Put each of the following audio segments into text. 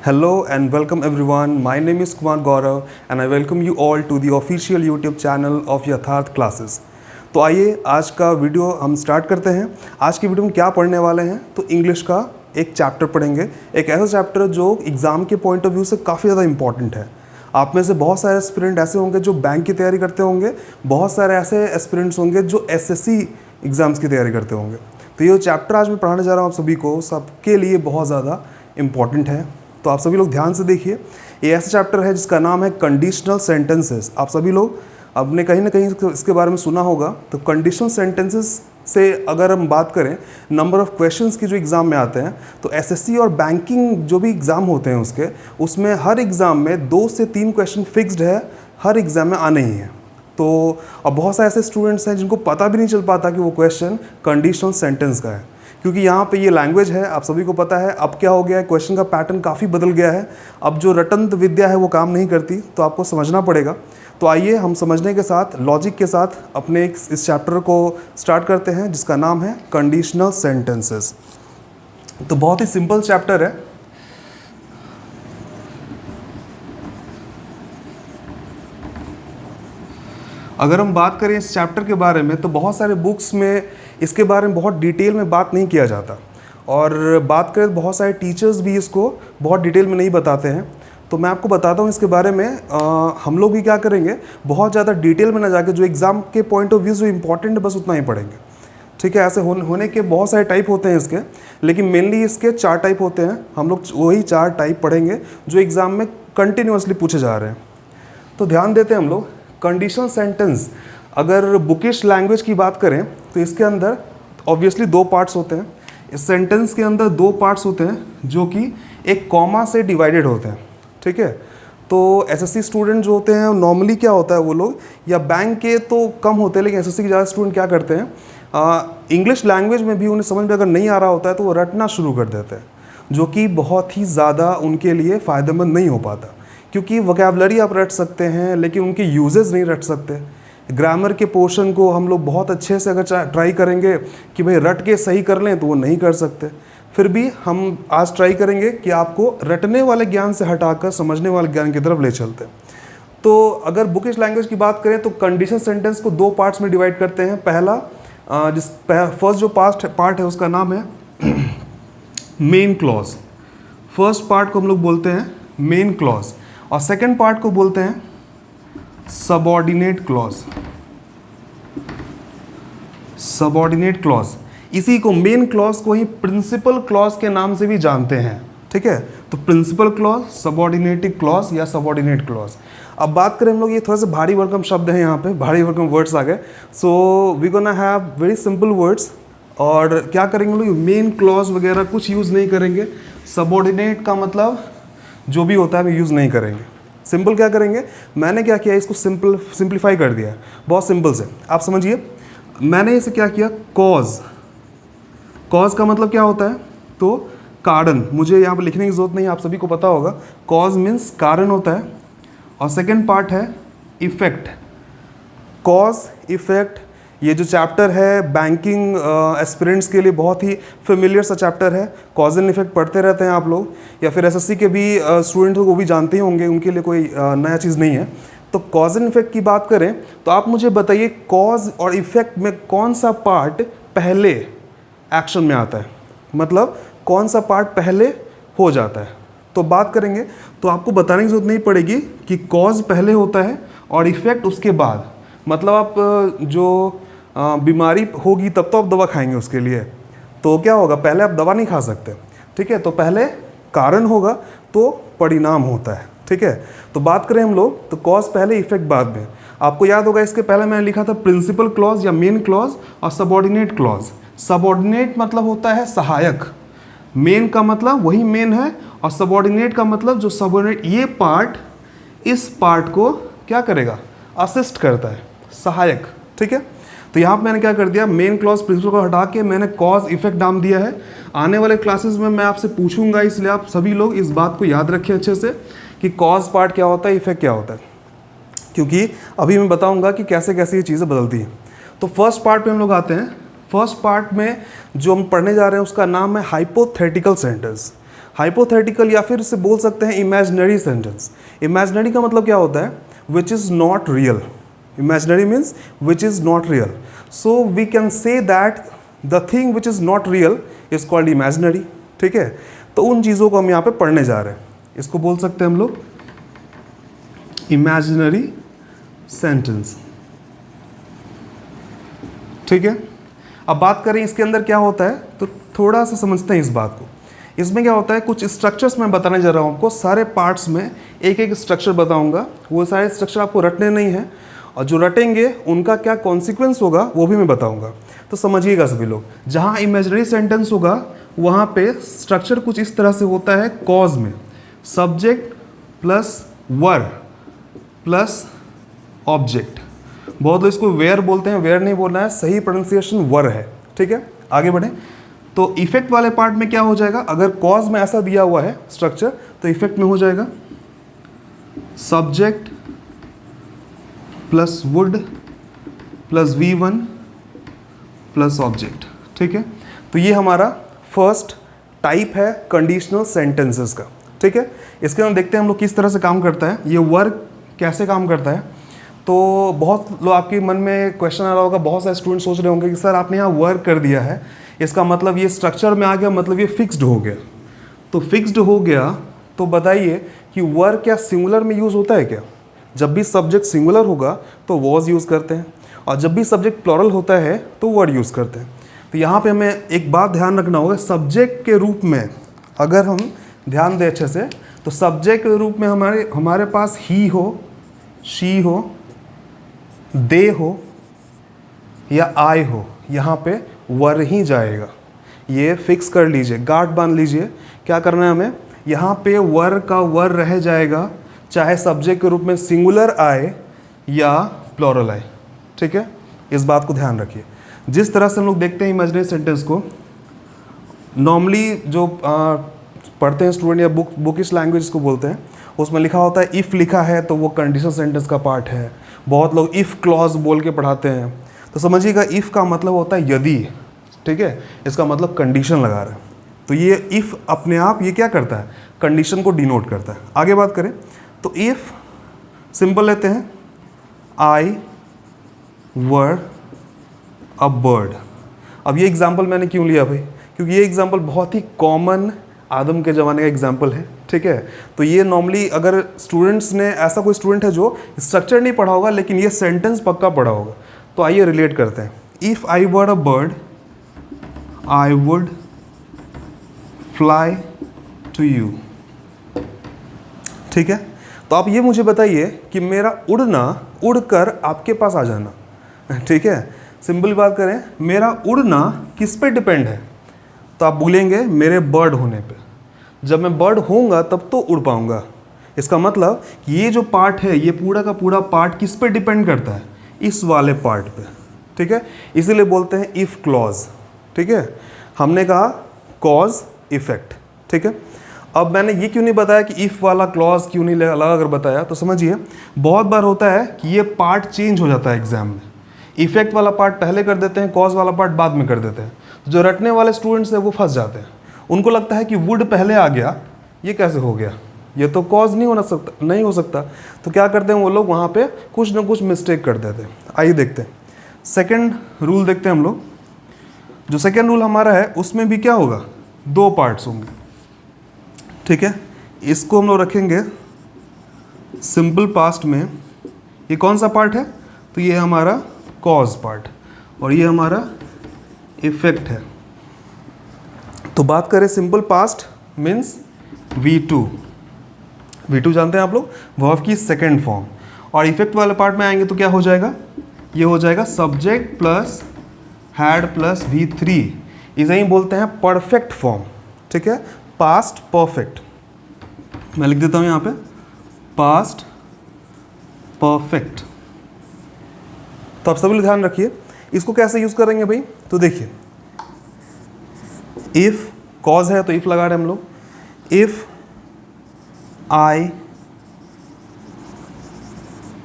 Hello and welcome everyone. My name is Kumar Gaurav and I welcome you all to the official YouTube channel of यथार्थ classes. तो आइए आज का video हम start करते हैं। आज की वीडियो में क्या पढ़ने वाले हैं तो इंग्लिश का एक चैप्टर पढ़ेंगे, एक ऐसा चैप्टर जो एग्ज़ाम के पॉइंट ऑफ व्यू से काफ़ी ज़्यादा इंपॉर्टेंट है। आप में से बहुत सारे एस्पिरेंट ऐसे होंगे जो बैंक की तैयारी करते होंगे, बहुत सारे ऐसे एस्पिरेंट्स होंगे जो एसएससी एग्ज़ाम्स की तैयारी करते होंगे। तो ये चैप्टर आज मैं पढ़ाने जा रहा हूँ आप सभी को, सबके लिए बहुत ज़्यादा इम्पॉर्टेंट है। तो आप सभी लोग ध्यान से देखिए। ये ऐसा चैप्टर है जिसका नाम है कंडीशनल सेंटेंसेस। आप सभी लोग आपने कहीं ना कहीं इसके बारे में सुना होगा। तो कंडीशनल सेंटेंसेस से अगर हम बात करें नंबर ऑफ़ क्वेश्चंस की जो एग्ज़ाम में आते हैं, तो एसएससी और बैंकिंग जो भी एग्ज़ाम होते हैं उसमें हर एग्ज़ाम में 2 से 3 क्वेश्चन फिक्स्ड है, हर एग्ज़ाम में आने ही हैं। तो अब बहुत सारे ऐसे स्टूडेंट्स हैं जिनको पता भी नहीं चल पाता कि वो क्वेश्चन कंडीशनल सेंटेंस का है, क्योंकि यहाँ पे ये लैंग्वेज है, आप सभी को पता है। अब क्या हो गया है, क्वेश्चन का पैटर्न काफ़ी बदल गया है। अब जो रटंत विद्या है वो काम नहीं करती, तो आपको समझना पड़ेगा। तो आइए हम समझने के साथ, लॉजिक के साथ अपने इस चैप्टर को स्टार्ट करते हैं जिसका नाम है कंडीशनल सेंटेंसेस। तो बहुत ही सिंपल चैप्टर है। अगर हम बात करें इस चैप्टर के बारे में तो बहुत सारे बुक्स में इसके बारे में बहुत डिटेल में बात नहीं किया जाता, और बात करें बहुत सारे टीचर्स भी इसको बहुत डिटेल में नहीं बताते हैं। तो मैं आपको बताता हूँ इसके बारे में। हम लोग भी क्या करेंगे, बहुत ज़्यादा डिटेल में ना जाके जो एग्ज़ाम के पॉइंट ऑफ व्यू जो इंपॉर्टेंट है बस उतना ही पढ़ेंगे, ठीक है। ऐसे होने के बहुत सारे टाइप होते हैं इसके, लेकिन मेनली इसके 4 टाइप होते हैं। हम लोग वही 4 टाइप पढ़ेंगे जो एग्ज़ाम में कंटिन्यूसली पूछे जा रहे हैं। तो ध्यान देते हैं हम लोग। कंडीशनल सेंटेंस, अगर बुकिश लैंग्वेज की बात करें तो इसके अंदर ऑब्वियसली 2 पार्ट्स होते हैं। इस सेंटेंस के अंदर 2 पार्ट्स होते हैं जो कि एक कॉमा से डिवाइडेड होते हैं, ठीक है। तो एसएससी स्टूडेंट जो होते हैं नॉर्मली क्या होता है, वो लोग या बैंक के तो कम होते हैं, लेकिन एसएससी के ज़्यादा स्टूडेंट क्या करते हैं, इंग्लिश लैंग्वेज में भी उन्हें समझ में अगर नहीं आ रहा होता है तो वो रटना शुरू कर देते हैं, जो कि बहुत ही ज़्यादा उनके लिए फ़ायदेमंद नहीं हो पाता। क्योंकि वोकैबुलरी आप रट सकते हैं लेकिन उनके यूजेस नहीं रट सकते। ग्रामर के पोर्शन को हम लोग बहुत अच्छे से अगर ट्राई करेंगे कि भाई रट के सही कर लें तो वो नहीं कर सकते। फिर भी हम आज ट्राई करेंगे कि आपको रटने वाले ज्ञान से हटाकर समझने वाले ज्ञान की तरफ ले चलते हैं। तो अगर बुकिश लैंग्वेज की बात करें तो कंडीशनल सेंटेंस को 2 पार्ट्स में डिवाइड करते हैं। पहला फर्स्ट जो पार्ट है उसका नाम है मेन क्लॉज। फर्स्ट पार्ट को हम लोग बोलते हैं मेन क्लॉज, और सेकेंड पार्ट को बोलते हैं सबऑर्डिनेट क्लॉज। सबऑर्डिनेट क्लॉज, इसी को मेन क्लॉज को ही प्रिंसिपल क्लॉज के नाम से भी जानते हैं, ठीक है। तो प्रिंसिपल क्लॉज, सबऑर्डिनेटिव क्लॉज या सबऑर्डिनेट क्लॉज। अब बात करें हम लोग, ये थोड़ा सा भारी भरकम शब्द है, यहाँ पे भारी भरकम वर्ड्स आ गए। So we gonna have very simple words. और क्या करेंगे हम लोग, मेन क्लॉज वगैरह कुछ यूज़ नहीं करेंगे। सबऑर्डिनेट का मतलब जो भी होता है हम यूज़ नहीं करेंगे। सिंपल क्या करेंगे, मैंने क्या किया, इसको सिंप्लीफाई कर दिया बहुत सिंपल से। आप समझिए, मैंने इसे क्या किया, कॉज। कॉज का मतलब क्या होता है, तो कारण। मुझे यहाँ पर लिखने की ज़रूरत नहीं, आप सभी को पता होगा। कॉज मीन्स कारण होता है। और सेकेंड पार्ट है इफेक्ट। कॉज, इफेक्ट, ये जो चैप्टर है बैंकिंग एस्पिरेंट्स के लिए बहुत ही फेमिलियर सा चैप्टर है। कॉज एंड इफेक्ट पढ़ते रहते हैं आप लोग, या फिर एसएससी के भी स्टूडेंट वो भी जानते ही होंगे, उनके लिए कोई नया चीज़ नहीं है। तो कॉज एंड इफेक्ट की बात करें तो आप मुझे बताइए, कॉज और इफेक्ट में कौन सा पार्ट पहले एक्शन में आता है, मतलब कौन सा पार्ट पहले हो जाता है। तो बात करेंगे तो आपको बताने की जरूरत नहीं पड़ेगी कि कॉज पहले होता है और इफेक्ट उसके बाद। मतलब आप जो बीमारी होगी तब तो आप दवा खाएंगे उसके लिए, तो क्या होगा, पहले आप दवा नहीं खा सकते, ठीक है। तो पहले कारण होगा तो परिणाम होता है, ठीक है। तो बात करें हम लोग तो कॉज पहले, इफेक्ट बाद में। आपको याद होगा इसके पहले मैंने लिखा था प्रिंसिपल क्लॉज या मेन क्लॉज और सबऑर्डिनेट क्लॉज। सबऑर्डिनेट मतलब होता है सहायक, मेन का मतलब वही मेन है, और सबऑर्डिनेट का मतलब जो सबऑर्डिनेट, ये पार्ट इस पार्ट को क्या करेगा, असिस्ट करता है, सहायक, ठीक है। तो यहाँ पर मैंने क्या कर दिया, मेन क्लॉज प्रिंसिपल को हटा के मैंने कॉज इफेक्ट नाम दिया है। आने वाले क्लासेस में मैं आपसे पूछूंगा, इसलिए आप सभी लोग इस बात को याद रखें अच्छे से कि कॉज पार्ट क्या होता है, इफेक्ट क्या होता है, क्योंकि अभी मैं बताऊंगा कि कैसे कैसे ये चीज़ें बदलती हैं। तो फर्स्ट पार्ट पे हम लोग आते हैं। फर्स्ट पार्ट में जो हम पढ़ने जा रहे हैं उसका नाम है हाइपोथेटिकल सेंटेंस। हाइपोथेटिकल या फिर इसे बोल सकते हैं इमेजिनरी सेंटेंस। इमेजिनरी का मतलब क्या होता है? Which is not real. Imaginary means which is not real. So we can say that the thing which is not real is called imaginary. ठीक है, तो उन चीज़ों को हम यहाँ पे पढ़ने जा रहे हैं। इसको बोल सकते हैं हम लोग इमेजिनरी सेंटेंस। ठीक है, अब बात करें इसके अंदर क्या होता है, तो थोड़ा सा समझते हैं इस बात को। इसमें क्या होता है, कुछ स्ट्रक्चर्स मैं बताने जा रहा हूँ आपको। सारे पार्ट्स में एक एक स्ट्रक्चर बताऊँगा। वो सारे स्ट्रक्चर आपको रटने नहीं हैं, और जो रटेंगे उनका क्या कॉन्सिक्वेंस होगा वो भी मैं बताऊँगा। तो समझिएगा सभी लोग, जहाँ इमेजिनरी सेंटेंस होगा वहाँ पे स्ट्रक्चर कुछ इस तरह से होता है। कॉज में सब्जेक्ट प्लस वर प्लस ऑब्जेक्ट। बहुत लोग इसको वेयर बोलते हैं, वेयर नहीं बोलना है, सही प्रोनाउंसिएशन वर है। ठीक है, आगे बढ़ें। तो इफेक्ट वाले पार्ट में क्या हो जाएगा, अगर कॉज में ऐसा दिया हुआ है स्ट्रक्चर, तो इफेक्ट में हो जाएगा subject plus would plus V1 plus object. ठीक है, तो ये हमारा फर्स्ट टाइप है कंडीशनल सेंटेंसेस का। ठीक है, इसके अंदर देखते हैं हम लोग किस तरह से काम करता है, ये वर्क कैसे काम करता है। तो बहुत लोग आपके मन में क्वेश्चन आ रहा होगा, बहुत सारे स्टूडेंट सोच रहे होंगे कि सर आपने यहाँ वर्क कर दिया है, इसका मतलब ये स्ट्रक्चर में आ गया, मतलब ये फिक्स्ड हो गया। तो फिक्स्ड हो गया तो बताइए कि वर्क क्या सिंगुलर में यूज़ होता है क्या? जब भी सब्जेक्ट सिंगुलर होगा तो वॉज यूज़ करते हैं, और जब भी सब्जेक्ट प्लूरल होता है तो वर्ड यूज़ करते हैं। तो यहाँ पे हमें एक बात ध्यान रखना होगा, सब्जेक्ट के रूप में अगर हम ध्यान दें अच्छे से, तो सब्जेक्ट के रूप में हमारे पास ही हो, शी हो, दे हो या आई हो, यहाँ पे वर ही जाएगा। ये फिक्स कर लीजिए, गांठ बांध लीजिए। क्या करना है हमें, यहाँ पे वर का वर रह जाएगा, चाहे सब्जेक्ट के रूप में सिंगुलर आए या प्लूरल आए। ठीक है, इस बात को ध्यान रखिए। जिस तरह से हम लोग देखते हैं इमेजिनरी सेंटेंस को, नॉर्मली जो पढ़ते हैं स्टूडेंट या बुकिश लैंग्वेज को बोलते हैं, उसमें लिखा होता है इफ़ लिखा है तो वो कंडीशनल सेंटेंस का पार्ट है। बहुत लोग इफ़ क्लॉज बोल के पढ़ाते हैं। तो समझिएगा, इफ़ का मतलब होता है यदि। ठीक है, इसका मतलब कंडीशन लगा रहे हैं। तो ये इफ़ अपने आप ये क्या करता है, कंडीशन को डिनोट करता है। आगे बात करें तो इफ़ सिंपल लेते हैं, आई वर अ बर्ड। अब ये एग्जाम्पल मैंने क्यों लिया भाई, क्योंकि ये एग्जाम्पल बहुत ही कॉमन आदम के ज़माने का एग्जाम्पल है। ठीक है, तो ये नॉर्मली अगर स्टूडेंट्स ने, ऐसा कोई स्टूडेंट है जो स्ट्रक्चर नहीं पढ़ा होगा लेकिन ये सेंटेंस पक्का पढ़ा होगा, तो आइए रिलेट करते हैं। If I were a bird I would fly to you. ठीक है, तो आप ये मुझे बताइए कि मेरा उड़ना, उड़कर आपके पास आ जाना। ठीक है, सिंपल बात करें, मेरा उड़ना किस पे डिपेंड है, तो आप बोलेंगे मेरे बर्ड होने पे। जब मैं बर्ड होऊंगा तब तो उड़ पाऊंगा। इसका मतलब कि ये जो पार्ट है, ये पूरा का पूरा पार्ट किस पे डिपेंड करता है, इस वाले पार्ट पे। ठीक है, इसीलिए बोलते हैं इफ़ क्लॉज। ठीक है, हमने कहा कॉज इफेक्ट। ठीक है, अब मैंने ये क्यों नहीं बताया कि इफ़ वाला क्लॉज क्यों नहीं लगा कर बताया, तो समझिए बहुत बार होता है कि ये पार्ट चेंज हो जाता है एग्जाम में। इफेक्ट वाला पार्ट पहले कर देते हैं, कॉज वाला पार्ट बाद में कर देते हैं। जो रटने वाले स्टूडेंट्स हैं वो फंस जाते हैं। उनको लगता है कि वुड पहले आ गया, ये कैसे हो गया, ये तो कॉज नहीं हो सकता। तो क्या करते हैं वो लोग, वहाँ पे कुछ ना कुछ मिस्टेक कर देते हैं। आइए देखते हैं सेकंड रूल, देखते हैं हम लोग। जो सेकंड रूल हमारा है उसमें भी क्या होगा, दो पार्ट्स होंगे। ठीक है, इसको हम लोग रखेंगे सिंपल पास्ट में। ये कौन सा पार्ट है, तो ये हमारा कॉज पार्ट और ये हमारा इफेक्ट है। तो बात करें simple past means V2। V2 जानते हैं आप लोग, वर्ब की सेकेंड फॉर्म। और इफेक्ट वाले पार्ट में आएंगे तो क्या हो जाएगा, ये हो जाएगा subject plus had plus V3। इसे ही बोलते हैं परफेक्ट फॉर्म। ठीक है, पास्ट परफेक्ट। मैं लिख देता हूँ यहाँ पे पास्ट परफेक्ट। तो आप सभी लोग ध्यान रखिए, इसको कैसे यूज़ करेंगे भाई। तो देखिए, इफ़ कॉज है तो इफ़ लगा रहे हम लोग। इफ़ आई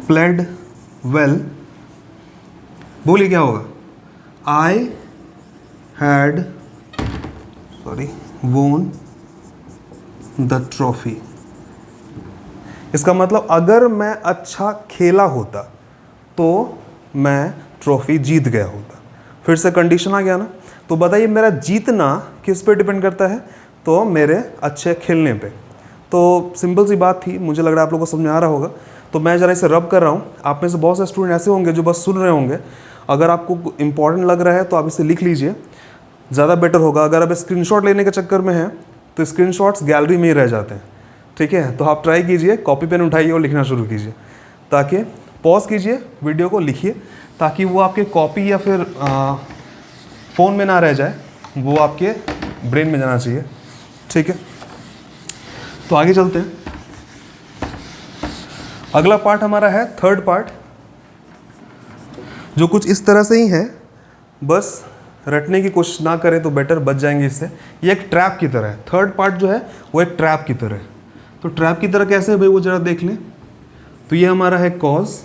प्लेड वेल, बोलिए क्या होगा, I had won the trophy. इसका मतलब अगर मैं अच्छा खेला होता तो मैं ट्रॉफी जीत गया होता। फिर से कंडीशन आ गया ना। तो बताइए मेरा जीतना किस पे डिपेंड करता है? तो मेरे अच्छे खेलने पे। तो सिंपल सी बात थी, मुझे लग रहा है आप लोगों को समझ में आ रहा होगा। तो मैं ज़रा इसे रब कर रहा हूँ। आप में से बहुत से स्टूडेंट ऐसे होंगे जो बस सुन रहे होंगे। अगर आपको इंपॉर्टेंट लग रहा है तो आप इसे लिख लीजिए, ज़्यादा बेटर होगा। अगर आप स्क्रीनशॉट लेने के चक्कर में हैं तो स्क्रीनशॉट्स गैलरी में ही रह जाते हैं, ठीक है। तो आप ट्राई कीजिए, कॉपी पेन उठाइए और लिखना शुरू कीजिए, ताकि पॉज कीजिए वीडियो को, लिखिए, ताकि वो आपके कॉपी या फिर फ़ोन में ना रह जाए, वो आपके ब्रेन में जाना चाहिए, ठीक है। तो आगे चलते हैं। अगला पार्ट हमारा है थर्ड पार्ट, जो कुछ इस तरह से ही है। बस रटने की कोशिश ना करें तो बेटर, बच जाएंगे इससे। ये एक ट्रैप की तरह है। थर्ड पार्ट जो है वो एक ट्रैप की तरह है। तो ट्रैप की तरह कैसे है भाई, वो ज़रा देख लें। तो ये हमारा है कॉज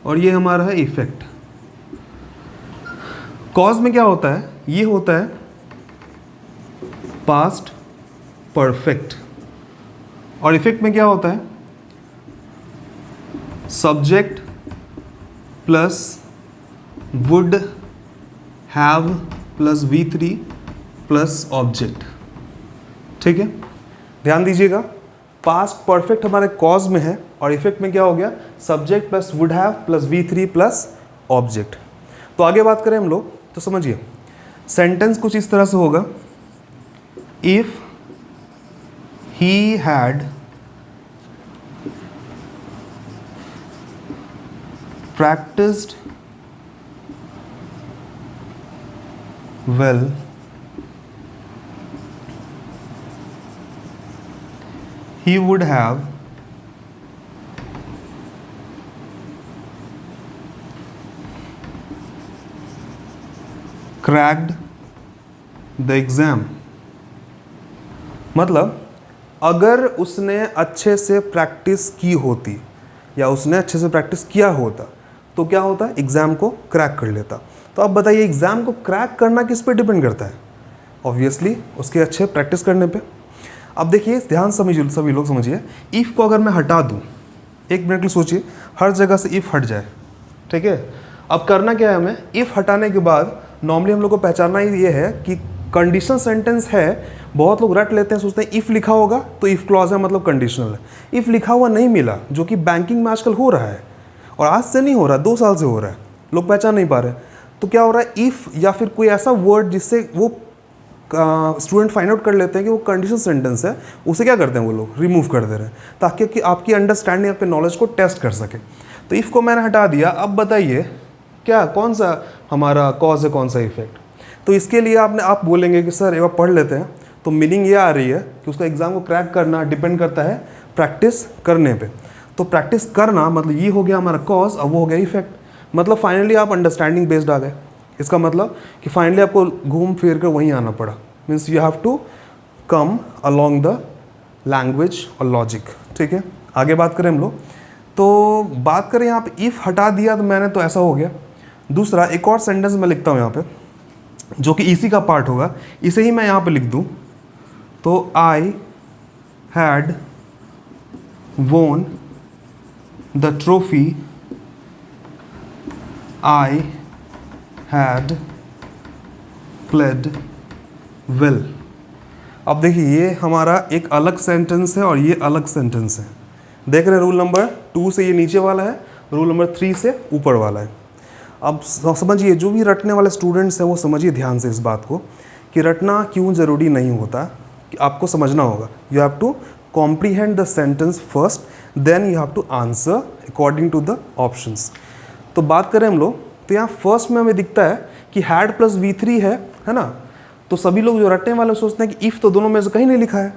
और ये हमारा है इफेक्ट। कॉज में क्या होता है? ये होता है पास्ट परफेक्ट। और इफेक्ट में क्या होता है? Subject plus would have plus V3 plus object, ठीक है। ध्यान दीजिएगा, पास्ट परफेक्ट हमारे कॉज में है और इफेक्ट में क्या हो गया? Subject plus would have plus V3 plus object. तो आगे बात करें हम लोग तो समझिए, सेंटेंस कुछ इस तरह से होगा। If he had practiced well, he would have cracked the exam। मतलब अगर उसने अच्छे से प्रैक्टिस की होती या उसने अच्छे से प्रैक्टिस किया होता तो क्या होता है? एग्ज़ाम को क्रैक कर लेता। तो अब बताइए एग्ज़ाम को क्रैक करना किस पे डिपेंड करता है? ऑब्वियसली उसके अच्छे प्रैक्टिस करने पे। अब देखिए ध्यान समझिए, सभी लोग समझिए। इफ़ को अगर मैं हटा दूँ, एक मिनट के लिए सोचिए, हर जगह से इफ़ हट जाए, ठीक है। अब करना क्या है हमें? इफ़ हटाने के बाद नॉर्मली हम लोग को पहचानना ही ये है कि कंडीशनल सेंटेंस है। बहुत लोग रट लेते हैं, सोचते हैं इफ़ लिखा होगा तो इफ़ क्लॉज है मतलब कंडीशनल है। इफ़ लिखा हुआ नहीं मिला, जो कि बैंकिंग में आजकल हो रहा है, और आज से नहीं हो रहा, 2 साल से हो रहा है, लोग पहचान नहीं पा रहे। तो क्या हो रहा है? इफ़ या फिर कोई ऐसा वर्ड जिससे वो स्टूडेंट फाइंड आउट कर लेते हैं कि वो कंडीशनल सेंटेंस है, उसे क्या करते हैं वो लोग? रिमूव कर दे रहे हैं, ताकि कि आपकी अंडरस्टैंडिंग, आपके नॉलेज को टेस्ट कर सके। तो इफ़ को मैंने हटा दिया। अब बताइए क्या कौन सा हमारा कॉज है, कौन सा इफेक्ट? तो इसके लिए आप बोलेंगे कि सर एक बार पढ़ लेते हैं। तो मीनिंग ये आ रही है कि उसका एग्ज़ाम को क्रैक करना डिपेंड करता है प्रैक्टिस करने पे। तो प्रैक्टिस करना मतलब ये हो गया हमारा कॉज और वो हो गया इफेक्ट। मतलब फाइनली आप अंडरस्टैंडिंग बेस्ड आ गए। इसका मतलब कि फाइनली आपको घूम फिर कर वहीं आना पड़ा। Means you have to come along the language और लॉजिक, ठीक है। आगे बात करें हम लोग, तो बात करें यहाँ पे इफ़ हटा दिया तो मैंने, तो ऐसा हो गया। दूसरा एक और सेंटेंस मैं लिखता हूँ यहाँ पे, जो कि इसी का पार्ट होगा। इसे ही मैं यहाँ पे लिख दूँ तो I had won the trophy, I had played well. अब देखिए ये हमारा एक अलग सेंटेंस है और ये अलग सेंटेंस है। देख रहे हैं रूल नंबर 2 से ये नीचे वाला है, रूल नंबर 3 से ऊपर वाला है। अब समझिए, जो भी रटने वाले स्टूडेंट्स हैं वो समझिए ध्यान से इस बात को कि रटना क्यों ज़रूरी नहीं होता, कि आपको समझना होगा। You have to comprehend the sentence first, then you have to answer according to the options. तो बात करें हम लोग, तो यहाँ फर्स्ट में हमें दिखता है कि हैड प्लस V3 है ना। तो सभी लोग जो रटने वाले सोचते हैं कि इफ़ तो दोनों में से कहीं नहीं लिखा है,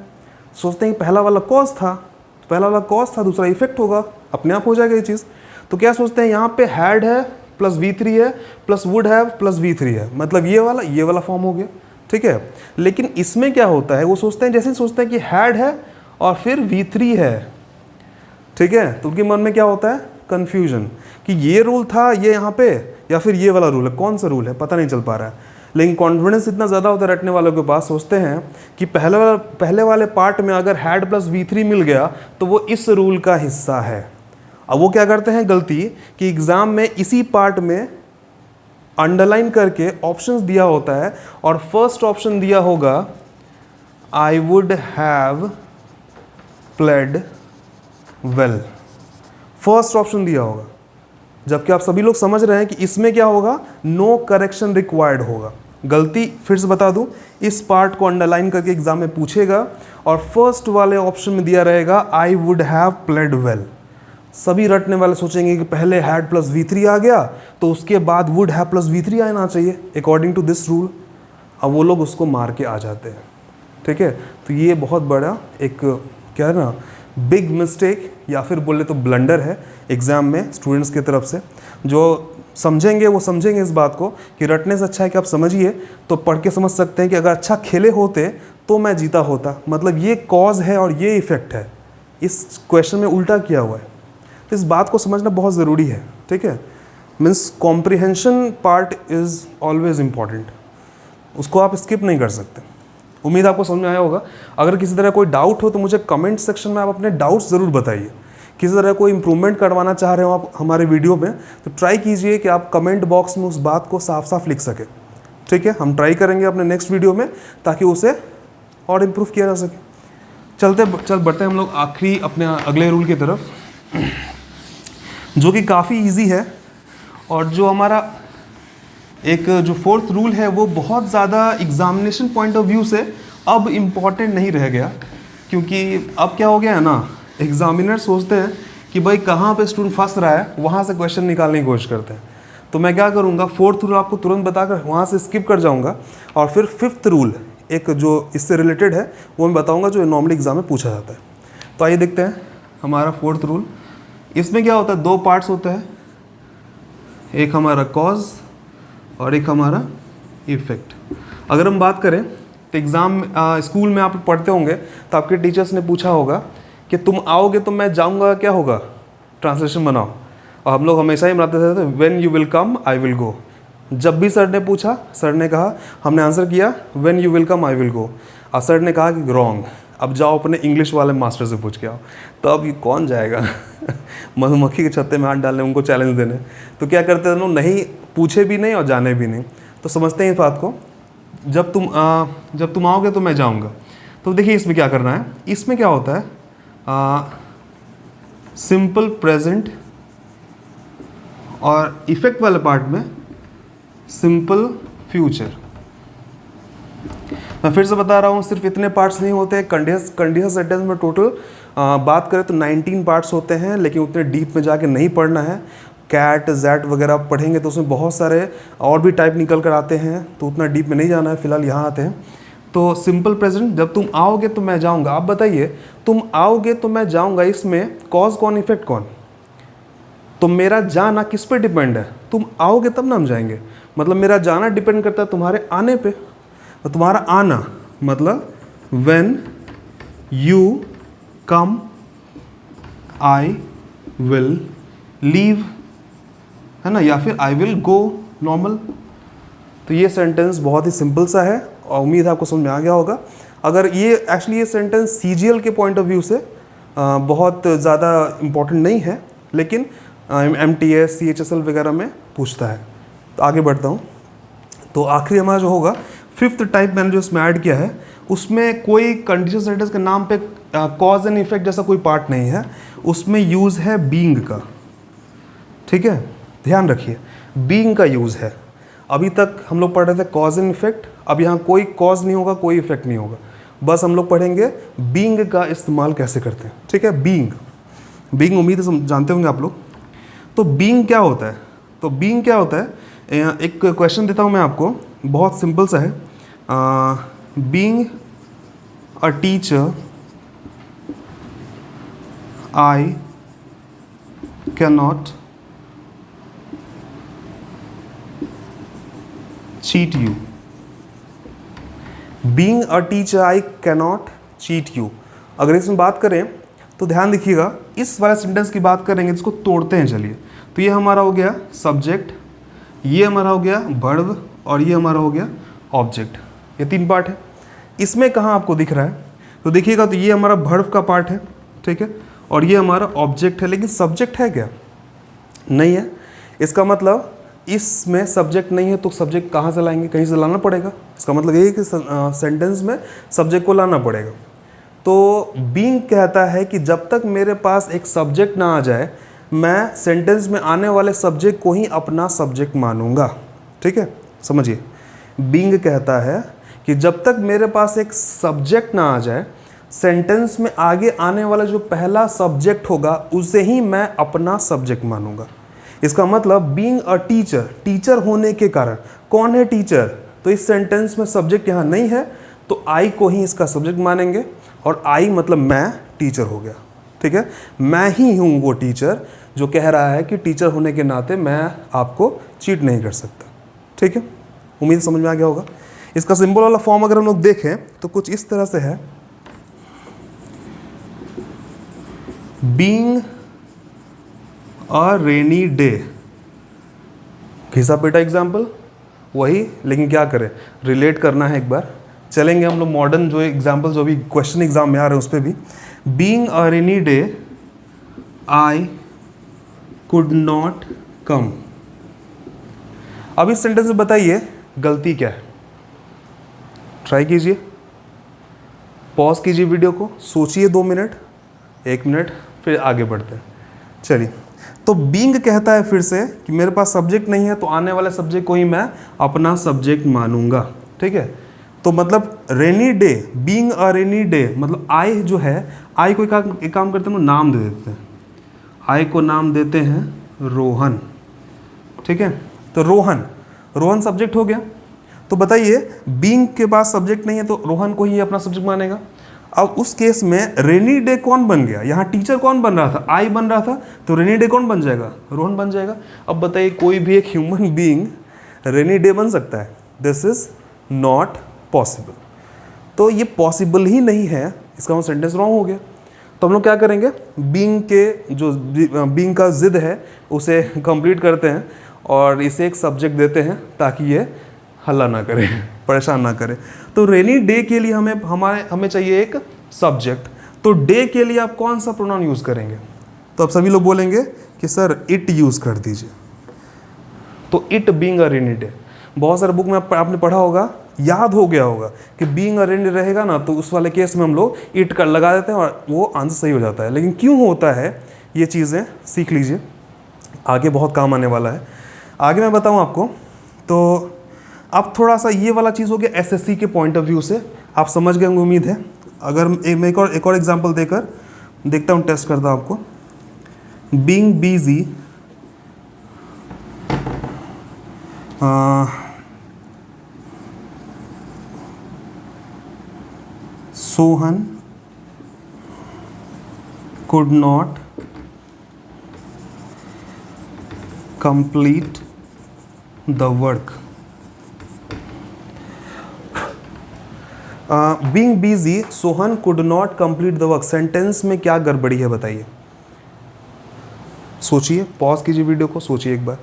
सोचते हैं कि पहला वाला कॉज था, तो पहला वाला कॉज था, दूसरा इफेक्ट होगा, अपने आप हो जाएगा ये चीज़। तो क्या सोचते हैं, यहाँ पे हैड है प्लस V3 है plus would have plus V3 है, मतलब ये वाला फॉर्म हो गया, ठीक है। लेकिन इसमें क्या होता है, वो सोचते हैं, जैसे सोचते हैं कि हैड है और फिर V3 है, ठीक है, तो उनके मन में क्या होता है? कन्फ्यूजन कि ये रूल था ये यहाँ पे या फिर ये वाला रूल है, कौन सा रूल है पता नहीं चल पा रहा है। लेकिन कॉन्फिडेंस इतना ज़्यादा होता है रटने वालों के पास, सोचते हैं कि पहले वाले पार्ट में अगर हैड प्लस V3 मिल गया तो वो इस रूल का हिस्सा है। अब वो क्या करते हैं गलती कि एग्ज़ाम में इसी पार्ट में अंडरलाइन करके ऑप्शंस दिया होता है और फर्स्ट ऑप्शन दिया होगा I would have played well, first option दिया होगा, जबकि आप सभी लोग समझ रहे हैं कि इसमें क्या होगा, नो करेक्शन रिक्वायर्ड होगा। गलती फिर से बता दूं, इस पार्ट को अंडरलाइन करके एग्जाम में पूछेगा और फर्स्ट वाले ऑप्शन में दिया रहेगा I would have played well. सभी रटने वाले सोचेंगे कि पहले हैड प्लस V3 आ गया तो उसके बाद वुड हैव प्लस V3 आना चाहिए अकॉर्डिंग टू दिस रूल। अब वो लोग उसको मार के आ जाते हैं, ठीक है। तो ये बहुत बड़ा एक क्या है ना, बिग मिस्टेक या फिर बोले तो ब्लंडर है एग्ज़ाम में स्टूडेंट्स की तरफ से। जो समझेंगे वो समझेंगे इस बात को कि रटने से अच्छा है कि आप समझिए, तो पढ़ के समझ सकते हैं कि अगर अच्छा खेले होते तो मैं जीता होता। मतलब ये कॉज है और ये इफ़ेक्ट है, इस क्वेश्चन में उल्टा किया हुआ है। तो इस बात को समझना बहुत ज़रूरी है, ठीक है। Means comprehension part is always important, उसको आप स्किप नहीं कर सकते। उम्मीद आपको समझ में आया होगा। अगर किसी तरह कोई डाउट हो तो मुझे कमेंट सेक्शन में आप अपने डाउट्स ज़रूर बताइए। किसी तरह कोई इम्प्रूवमेंट करवाना चाह रहे हो आप हमारे वीडियो में, तो ट्राई कीजिए कि आप कमेंट बॉक्स में उस बात को साफ साफ लिख सकें, ठीक है। हम ट्राई करेंगे अपने नेक्स्ट वीडियो में ताकि उसे और इम्प्रूव किया जा सके। चल बढ़ते हैं हम लोग आखिरी अपने अगले रूल की तरफ, जो कि काफ़ी ईजी है और जो हमारा एक जो फोर्थ रूल है वो बहुत ज़्यादा एग्जामिनेशन पॉइंट ऑफ व्यू से अब इम्पॉर्टेंट नहीं रह गया, क्योंकि अब क्या हो गया है ना, एग्जामिनर सोचते हैं कि भाई कहाँ पे स्टूडेंट फंस रहा है वहाँ से क्वेश्चन निकालने की कोशिश करते हैं। तो मैं क्या करूँगा, फोर्थ रूल आपको तुरंत बताकर वहाँ से स्किप कर जाऊँगा और फिर फिफ्थ रूल एक जो इससे रिलेटेड है वो मैं बताऊँगा, जो नॉर्मली एग्जाम में पूछा जाता है। तो आइए देखते हैं हमारा फोर्थ रूल। इसमें क्या होता है, दो पार्ट्स होते हैं, एक हमारा कॉज और एक हमारा इफेक्ट। अगर हम बात करें तो एग्ज़ाम स्कूल में आप पढ़ते होंगे तो आपके टीचर्स ने पूछा होगा कि तुम आओगे तो मैं जाऊंगा, क्या होगा, ट्रांसलेशन बनाओ। और हम लोग हमेशा ही बनाते थे when you will come I will go. जब भी सर ने पूछा, सर ने कहा, हमने आंसर किया when you will come I will go, और सर ने कहा कि रॉन्ग, अब जाओ अपने इंग्लिश वाले मास्टर से पूछ के आओ। तो अब ये कौन जाएगा मधुमक्खी के छत्ते में हाथ डालने, उनको चैलेंज देने। तो क्या करते थे लोग, नहीं पूछे भी नहीं और जाने भी नहीं। तो समझते हैं इस बात को, जब तुम आओगे तो मैं जाऊंगा। तो देखिए इसमें क्या करना है, इसमें क्या होता है, सिंपल प्रेजेंट और इफेक्ट वाले पार्ट में सिंपल फ्यूचर। मैं फिर से बता रहा हूँ, सिर्फ इतने पार्ट्स नहीं होते हैं। कंडीशनल सेंटेंस में टोटल बात करें तो 19 पार्ट्स होते हैं, लेकिन उतने डीप में जाके नहीं पढ़ना है। कैट जैट वगैरह आप पढ़ेंगे तो उसमें बहुत सारे और भी टाइप निकल कर आते हैं, तो उतना डीप में नहीं जाना है, फिलहाल यहाँ आते हैं। तो सिंपल प्रेजेंट, जब तुम आओगे तो मैं जाऊँगा। आप बताइए, तुम आओगे तो मैं जाऊँगा, इसमें कॉज कौन, इफेक्ट कौन? तो मेरा जाना किस पे डिपेंड है, तुम आओगे तब ना हम जाएंगे। मतलब मेरा जाना डिपेंड करता है तुम्हारे आने पे। तो तुम्हारा आना मतलब when you come I will leave, है ना, या फिर आई विल गो, नॉर्मल। तो ये सेंटेंस बहुत ही सिंपल सा है और उम्मीद है आपको समझ में आ गया होगा। अगर ये सेंटेंस CGL के पॉइंट ऑफ व्यू से बहुत ज़्यादा इम्पोर्टेंट नहीं है, लेकिन MTS CHSL वगैरह में पूछता है। तो आगे बढ़ता हूँ। तो आखिरी हमारा जो होगा, फिफ्थ टाइप मैंने जो इसमें ऐड किया है, उसमें कोई कंडीशनल सेंटेंस के नाम पे कॉज एंड इफेक्ट जैसा कोई पार्ट नहीं है, उसमें यूज़ है बीइंग का, ठीक है। ध्यान रखिए, बीइंग का यूज़ है। अभी तक हम लोग पढ़ रहे थे कॉज एंड इफेक्ट, अब यहाँ कोई कॉज नहीं होगा, कोई इफेक्ट नहीं होगा, बस हम लोग पढ़ेंगे बीइंग का इस्तेमाल कैसे करते हैं, ठीक है। बीइंग उम्मीद है जानते होंगे आप लोग। तो बीइंग क्या होता है, तो बीइंग क्या होता है, एक क्वेश्चन देता हूँ मैं आपको, बहुत सिंपल सा है। Being a teacher I can not cheat you. Being a teacher, I cannot cheat you. अगर इसमें बात करें तो ध्यान देखिएगा, इस वाले सेंटेंस की बात करेंगे, इसको तोड़ते हैं। चलिए, तो ये हमारा हो गया सब्जेक्ट, ये हमारा हो गया वर्ब और ये हमारा हो गया ऑब्जेक्ट। ये 3 पार्ट है। इसमें कहाँ आपको दिख रहा है, तो देखिएगा तो ये हमारा वर्ब का पार्ट है, ठीक है, और ये हमारा ऑब्जेक्ट है। लेकिन सब्जेक्ट है क्या? नहीं है। इसका मतलब इसमें सब्जेक्ट नहीं है तो सब्जेक्ट कहाँ से लाएंगे? कहीं से लाना पड़ेगा। इसका मतलब ये है कि सेंटेंस में सब्जेक्ट को लाना पड़ेगा। तो बीइंग कहता है कि जब तक मेरे पास एक सब्जेक्ट ना आ जाए, मैं सेंटेंस में आने वाले सब्जेक्ट को ही अपना सब्जेक्ट मानूंगा। ठीक है, समझिए। बीइंग कहता है कि जब तक मेरे पास एक सब्जेक्ट ना आ जाए, सेंटेंस में आगे आने वाला जो पहला सब्जेक्ट होगा उसे ही मैं अपना सब्जेक्ट मानूंगा। इसका मतलब बीइंग अ टीचर, टीचर होने के कारण, कौन है टीचर? तो इस सेंटेंस में सब्जेक्ट यहाँ नहीं है तो आई को ही इसका सब्जेक्ट मानेंगे, और आई मतलब मैं टीचर हो गया। ठीक है, मैं ही हूँ वो टीचर जो कह रहा है कि टीचर होने के नाते मैं आपको चीट नहीं कर सकता। ठीक है, उम्मीद समझ में आ गया होगा। इसका सिंबल वाला फॉर्म अगर हम लोग देखें तो कुछ इस तरह से है, बीइंग अ रेनी डे। घिसा पेटा एग्जाम्पल वही, लेकिन क्या करें, रिलेट करना है एक बार। चलेंगे हम लोग मॉडर्न जो एग्जाम्पल जो भी क्वेश्चन एग्जाम में आ रहे हैं उस पर भी। Being a rainy day I could not come. अब इस सेंटेंस में बताइए गलती क्या है। ट्राई कीजिए, पॉज कीजिए वीडियो को, सोचिए 2 मिनट, 1 मिनट, फिर आगे बढ़ते हैं। चलिए, तो बीइंग कहता है फिर से कि मेरे पास सब्जेक्ट नहीं है तो आने वाले सब्जेक्ट को ही मैं अपना सब्जेक्ट मानूंगा। ठीक है, तो मतलब rainy day, being a rainy day मतलब आई जो है, आई को एक काम करते हैं, नाम दे देते हैं। आई को नाम देते हैं रोहन। ठीक है, तो रोहन, रोहन सब्जेक्ट हो गया। तो बताइए बीइंग के पास सब्जेक्ट नहीं है तो रोहन को ही अपना सब्जेक्ट मानेगा। अब उस केस में रेनी डे कौन बन गया? यहाँ टीचर कौन बन रहा था? आई बन रहा था, तो रेनी डे कौन बन जाएगा? रोहन बन जाएगा। अब बताइए कोई भी एक ह्यूमन बीइंग रेनी डे बन सकता है? This is not possible. तो ये पॉसिबल ही नहीं है, इसका वो सेंटेंस रॉन्ग हो गया। तो हम लोग क्या करेंगे, बीइंग के जो बीइंग का जिद है उसे कंप्लीट करते हैं और इसे एक सब्जेक्ट देते हैं ताकि ये हल्ला ना करे, परेशान ना करे। तो रेनी डे के लिए हमें चाहिए एक सब्जेक्ट। तो डे के लिए आप कौन सा प्रोनाउन यूज़ करेंगे? तो अब सभी लोग बोलेंगे कि सर इट यूज़ कर दीजिए। तो it being a rainy day, बहुत सारे बुक में आपने पढ़ा होगा, याद हो गया होगा कि बीइंग अ रेनी रहेगा ना, तो उस वाले केस में हम लोग इट कर लगा देते हैं और वो आंसर सही हो जाता है। लेकिन क्यों होता है ये चीज़ें सीख लीजिए, आगे बहुत काम आने वाला है। आगे मैं बताऊँ आपको, तो अब थोड़ा सा ये वाला चीज़ हो गया एसएससी के पॉइंट ऑफ व्यू से, आप समझ गए होंगे उम्मीद है। अगर मैं एक और एग्जांपल देकर देखता हूँ, टेस्ट करता हूँ आपको। Being busy, Sohan could not complete the work. Being busy, Sohan could not complete the work. Sentence में क्या गड़बड़ी है बताइए, सोचिए, पॉज कीजिए वीडियो को, सोचिए एक बार।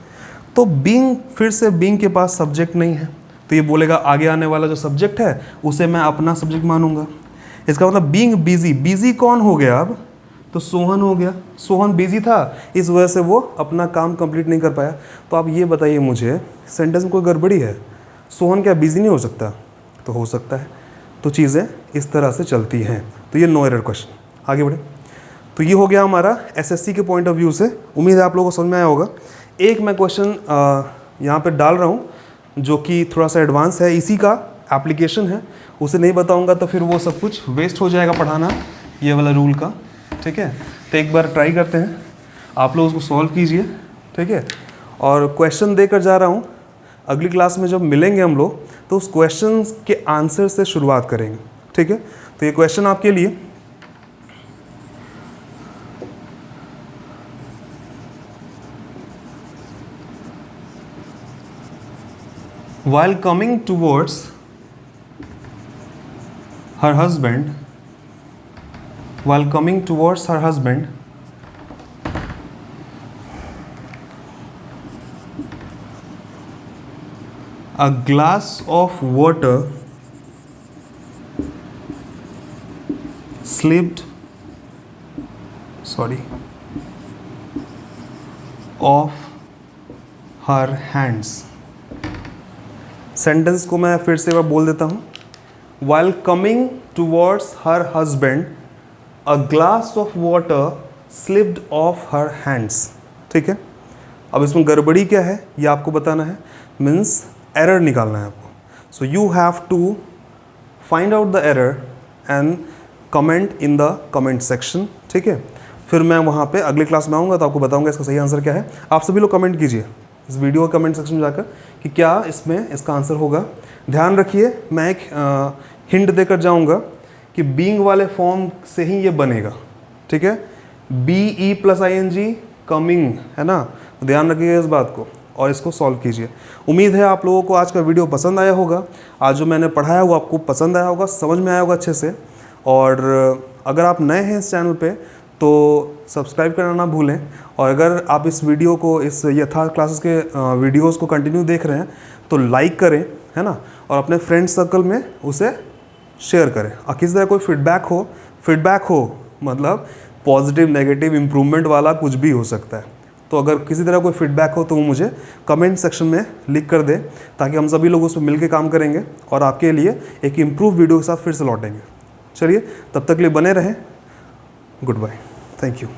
तो बीइंग, फिर से बीइंग के पास सब्जेक्ट नहीं है तो ये बोलेगा आगे आने वाला जो सब्जेक्ट है उसे मैं अपना सब्जेक्ट मानूंगा। इसका मतलब बीइंग बिजी, बिजी कौन हो गया अब? तो सोहन हो गया। सोहन बिजी था, इस वजह से वो अपना काम कंप्लीट नहीं कर पाया। तो आप ये बताइए मुझे, सेंटेंस में कोई गड़बड़ी है? सोहन क्या बिजी नहीं हो सकता? तो हो सकता है। तो चीज़ें इस तरह से चलती हैं। तो ये नो एरर क्वेश्चन। आगे बढ़े। तो ये हो गया हमारा एसएससी के पॉइंट ऑफ व्यू से। उम्मीद है आप लोगों को समझ में आया होगा। एक मैं क्वेश्चन यहाँ पे डाल रहा हूँ जो कि थोड़ा सा एडवांस है, इसी का एप्लीकेशन है, उसे नहीं बताऊँगा तो फिर वो सब कुछ वेस्ट हो जाएगा पढ़ाना, ये वाला रूल का। ठीक है, तो एक बार ट्राई करते हैं, आप लोग उसको सॉल्व कीजिए। ठीक है, और क्वेश्चन देकर जा रहा हूँ, अगली क्लास में जब मिलेंगे हम लोग तो उस क्वेश्चन के आंसर से शुरुआत करेंगे। ठीक है, तो ये क्वेश्चन आपके लिए, while coming towards her husband, while coming towards her husband, a glass of water slipped of her hands. Sentence को मैं फिर से एक बार बोल देता हूँ। While coming towards her husband a glass of water slipped of her hands. ठीक है, अब इसमें गड़बड़ी क्या है ये आपको बताना है, मीन्स एरर निकालना है आपको। So you have to find out the error and comment in the comment section. ठीक है, फिर मैं वहाँ पे अगली क्लास में आऊँगा तो आपको बताऊँगा इसका सही आंसर क्या है। आप सभी लोग कमेंट कीजिए इस वीडियो के कमेंट सेक्शन में जाकर कि क्या इसमें इसका आंसर होगा। ध्यान रखिए, मैं एक हिंट देकर जाऊँगा कि बीइंग वाले फॉर्म से ही ये बनेगा। ठीक है, BE+ING कमिंग है ना, ध्यान रखिएगा इस बात को और इसको सॉल्व कीजिए। उम्मीद है आप लोगों को आज का वीडियो पसंद आया होगा। आज जो मैंने पढ़ाया वो आपको पसंद आया होगा, समझ में आया होगा अच्छे से। और अगर आप नए हैं इस चैनल पे तो सब्सक्राइब करना ना भूलें। और अगर आप इस वीडियो को, इस यथार्थ क्लासेस के वीडियोस को कंटिन्यू देख रहे हैं तो लाइक करें, है ना, और अपने फ्रेंड सर्कल में उसे शेयर करें। और किसी तरह कोई फीडबैक हो मतलब पॉजिटिव, नेगेटिव, इम्प्रूवमेंट वाला कुछ भी हो सकता है। तो अगर किसी तरह कोई फीडबैक हो तो वो मुझे कमेंट सेक्शन में लिख कर दें, ताकि हम सभी लोग उस पर मिलकर काम करेंगे और आपके लिए एक इम्प्रूव वीडियो के साथ फिर से लौटेंगे। चलिए, तब तक के लिए बने रहें। Goodbye, thank you.